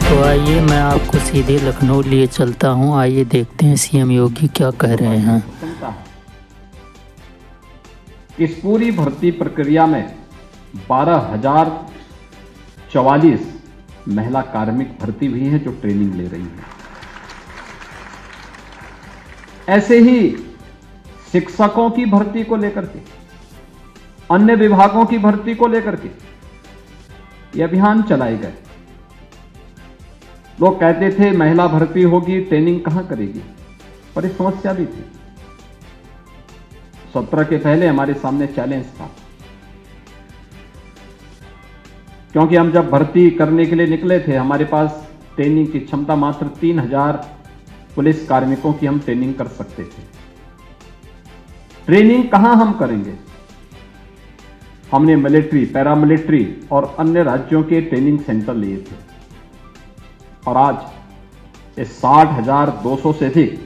तो आइए मैं आपको सीधे लखनऊ लिए चलता हूं। आइए देखते हैं सीएम योगी क्या कह रहे हैं। इस पूरी भर्ती प्रक्रिया में 12,044 महिला कार्मिक भर्ती हुई हैं जो ट्रेनिंग ले रही हैं। ऐसे ही शिक्षकों की भर्ती को लेकर के, अन्य विभागों की भर्ती को लेकर के ये अभियान चलाए गए। लोग कहते थे महिला भर्ती होगी, ट्रेनिंग कहां करेगी, पर इस समस्या भी थी। सत्र के पहले हमारे सामने चैलेंज था, क्योंकि हम जब भर्ती करने के लिए निकले थे हमारे पास ट्रेनिंग की क्षमता मात्र 3,000 पुलिस कार्मिकों की हम ट्रेनिंग कर सकते थे। ट्रेनिंग कहां हम करेंगे? हमने मिलिट्री, पैरामिलिट्री और अन्य राज्यों के ट्रेनिंग सेंटर लिए थे और आज इस 60,200 से अधिक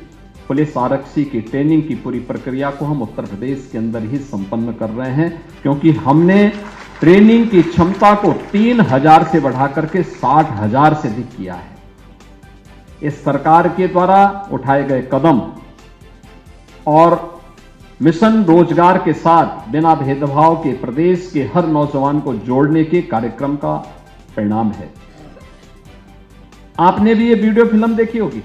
पुलिस आरक्षी की ट्रेनिंग की पूरी प्रक्रिया को हम उत्तर प्रदेश के अंदर ही संपन्न कर रहे हैं, क्योंकि हमने ट्रेनिंग की क्षमता को 3,000 से बढ़ाकर के 60,000 से अधिक किया है। इस सरकार के द्वारा उठाए गए कदम और मिशन रोजगार के साथ बिना भेदभाव के प्रदेश के हर नौजवान को जोड़ने के कार्यक्रम का परिणाम है। आपने भी ये वीडियो फिल्म देखी होगी।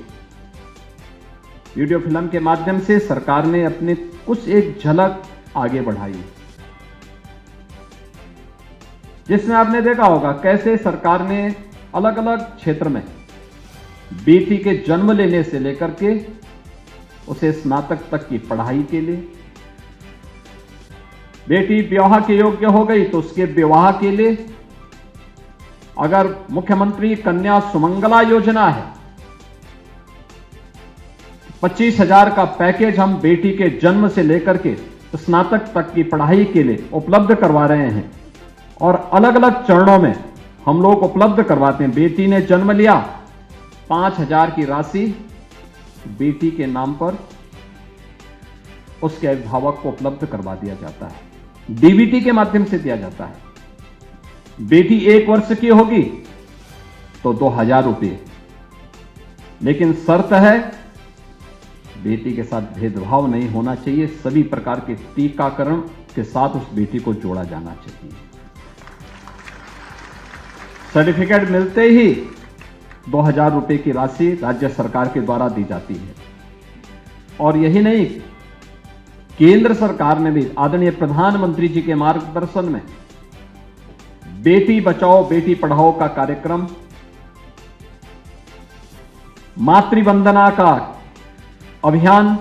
वीडियो फिल्म के माध्यम से सरकार ने अपने कुछ एक झलक आगे बढ़ाई, जिसमें आपने देखा होगा कैसे सरकार ने अलग अलग क्षेत्र में बेटी के जन्म लेने से लेकर के उसे स्नातक तक की पढ़ाई के लिए, बेटी विवाह के योग्य हो गई तो उसके विवाह के लिए, अगर मुख्यमंत्री कन्या सुमंगला योजना है, 25,000 का पैकेज हम बेटी के जन्म से लेकर के स्नातक तक की पढ़ाई के लिए उपलब्ध करवा रहे हैं और अलग अलग चरणों में हम लोग उपलब्ध करवाते हैं। बेटी ने जन्म लिया, 5,000 की राशि बेटी के नाम पर उसके अभिभावक को उपलब्ध करवा दिया जाता है, डीबीटी के माध्यम से दिया जाता है। बेटी 1 वर्ष की होगी तो 2,000 रुपये, लेकिन शर्त है बेटी के साथ भेदभाव नहीं होना चाहिए, सभी प्रकार के टीकाकरण के साथ उस बेटी को जोड़ा जाना चाहिए। सर्टिफिकेट मिलते ही 2,000 रुपये की राशि राज्य सरकार के द्वारा दी जाती है। और यही नहीं, केंद्र सरकार ने भी आदरणीय प्रधानमंत्री जी के मार्गदर्शन में बेटी बचाओ बेटी पढ़ाओ का कार्यक्रम, मातृवंदना का अभियान,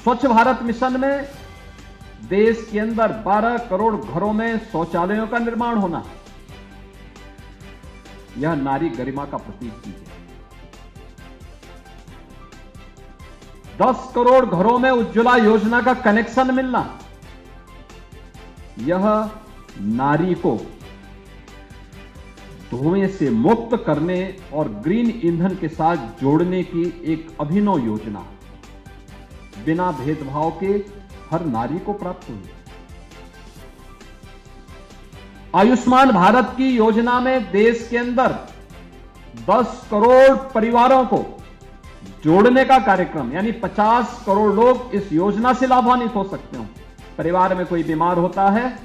स्वच्छ भारत मिशन में देश के अंदर 12 करोड़ घरों में शौचालयों का निर्माण होना, यह नारी गरिमा का प्रतीक भी है। 10 करोड़ घरों में उज्ज्वला योजना का कनेक्शन मिलना, यह नारी को धुएं से मुक्त करने और ग्रीन ईंधन के साथ जोड़ने की एक अभिनव योजना बिना भेदभाव के हर नारी को प्राप्त हुई। आयुष्मान भारत की योजना में देश के अंदर 10 करोड़ परिवारों को जोड़ने का कार्यक्रम, यानी 50 करोड़ लोग इस योजना से लाभान्वित हो सकते हो। परिवार में कोई बीमार होता है,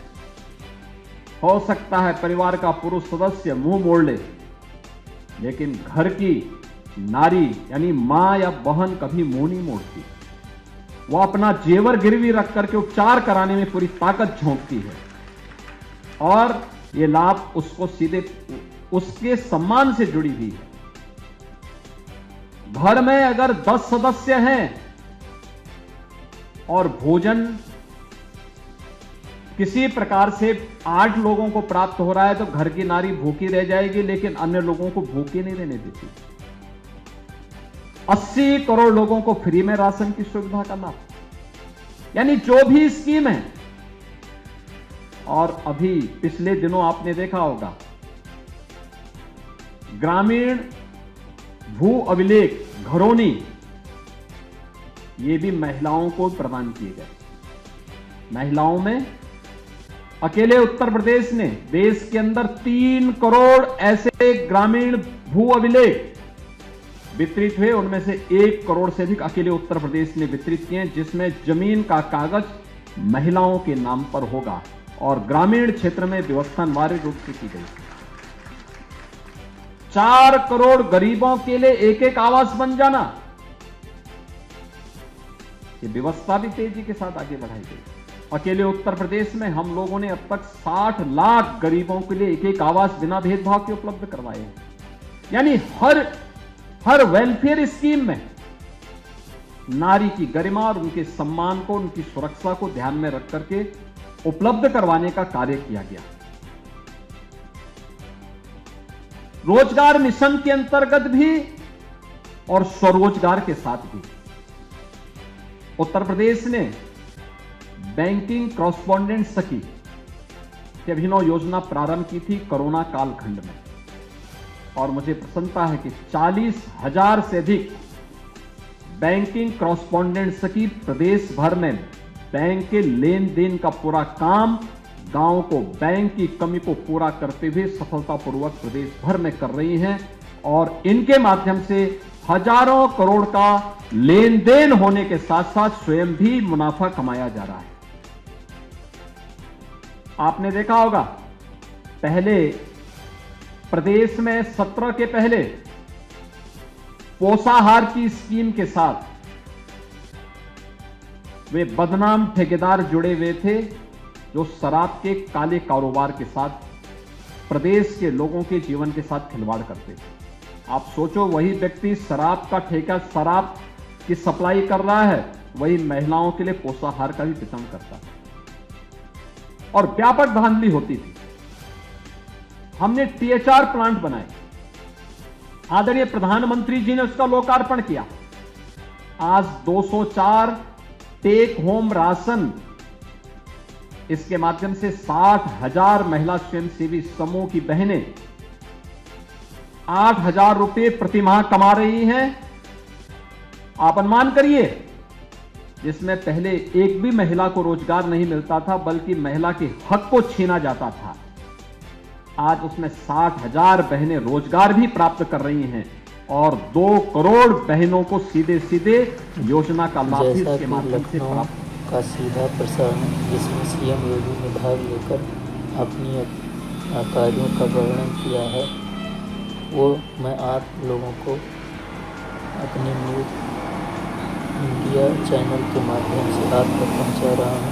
हो सकता है परिवार का पुरुष सदस्य मुंह मोड़ ले, लेकिन घर की नारी यानी मां या बहन कभी मुंह नहीं मोड़ती। वो अपना जेवर गिरवी रख करके उपचार कराने में पूरी ताकत झोंकती है और ये लाभ उसको सीधे उसके सम्मान से जुड़ी हुई है। घर में अगर 10 सदस्य हैं और भोजन किसी प्रकार से 8 लोगों को प्राप्त हो रहा है तो घर की नारी भूखी रह जाएगी, लेकिन अन्य लोगों को भूखी नहीं रहने देती। 80 करोड़ लोगों को फ्री में राशन की सुविधा का लाभ, यानी जो भी स्कीम है। और अभी पिछले दिनों आपने देखा होगा ग्रामीण भू अभिलेख घरौनी, ये भी महिलाओं को प्रदान किए गए। महिलाओं में अकेले उत्तर प्रदेश ने देश के अंदर 3 करोड़ ऐसे ग्रामीण भू अभिलेख वितरित हुए। उनमें से 1 करोड़ से अधिक अकेले उत्तर प्रदेश ने वितरित किए, जिसमें जमीन का कागज महिलाओं के नाम पर होगा और ग्रामीण क्षेत्र में व्यवस्था अनिवार्य रूप से की गई। 4 करोड़ गरीबों के लिए एक आवास बन जाना, ये व्यवस्था भी तेजी के साथ आगे बढ़ाई गई। अकेले उत्तर प्रदेश में हम लोगों ने अब तक 60 लाख गरीबों के लिए एक आवास बिना भेदभाव के उपलब्ध करवाए हैं। यानी हर वेलफेयर स्कीम में नारी की गरिमा और उनके सम्मान को, उनकी सुरक्षा को ध्यान में रख करके उपलब्ध करवाने का कार्य किया गया। रोजगार मिशन के अंतर्गत भी और स्वरोजगार के साथ भी उत्तर प्रदेश ने बैंकिंग कॉरस्पॉन्डेंट सखी की अभिनव योजना प्रारंभ की थी कोरोना कालखंड में, और मुझे प्रसन्नता है कि 40,000 से अधिक बैंकिंग कॉरस्पॉन्डेंट सखी प्रदेश भर में बैंक के लेन देन का पूरा काम, गांव को बैंक की कमी को पूरा करते हुए सफलतापूर्वक प्रदेश भर में कर रही हैं, और इनके माध्यम से हजारों करोड़ का लेन देन होने के साथ साथ स्वयं भी मुनाफा कमाया जा रहा है। आपने देखा होगा पहले प्रदेश में 17 के पहले पोषाहार की स्कीम के साथ वे बदनाम ठेकेदार जुड़े हुए थे, जो शराब के काले कारोबार के साथ प्रदेश के लोगों के जीवन के साथ खिलवाड़ करते थे। आप सोचो, वही व्यक्ति शराब का ठेका, शराब की सप्लाई कर रहा है, वही महिलाओं के लिए पोषाहार का भी वितरण करता है और व्यापक धांधली होती थी। हमने THR प्लांट बनाए, आदरणीय प्रधानमंत्री जी ने उसका लोकार्पण किया। आज 204 टेक होम राशन, इसके माध्यम से 60,000 महिला स्वयंसेवी समूह की बहनें 8,000 रुपए प्रतिमाह कमा रही हैं। आप अनुमान करिए, जिसमें पहले एक भी महिला को रोजगार नहीं मिलता था, बल्कि महिला के हक को छीना जाता था, आज उसमें 60,000 बहनें रोजगार भी प्राप्त कर रही हैं और 2 करोड़ बहनों को सीधे सीधे योजना का लाभ भी इसके माध्यम से प्राप्त का सीधा प्रसारण, जिसमें सीएम योगी ने भाग लेकर अपनी कार्यों का वर्णन किया है, वो मैं आप लोगों को अपने न्यूज़ इंडिया चैनल के माध्यम से आप तक पहुंचा रहा हूं।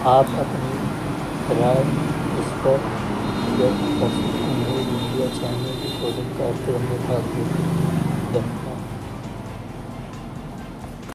आप अपनी राय इस पर व्यक्त कर सकते हैं। न्यूज़ इंडिया चैनल रिकॉर्डिंग कार्यक्रम में भाग लेकर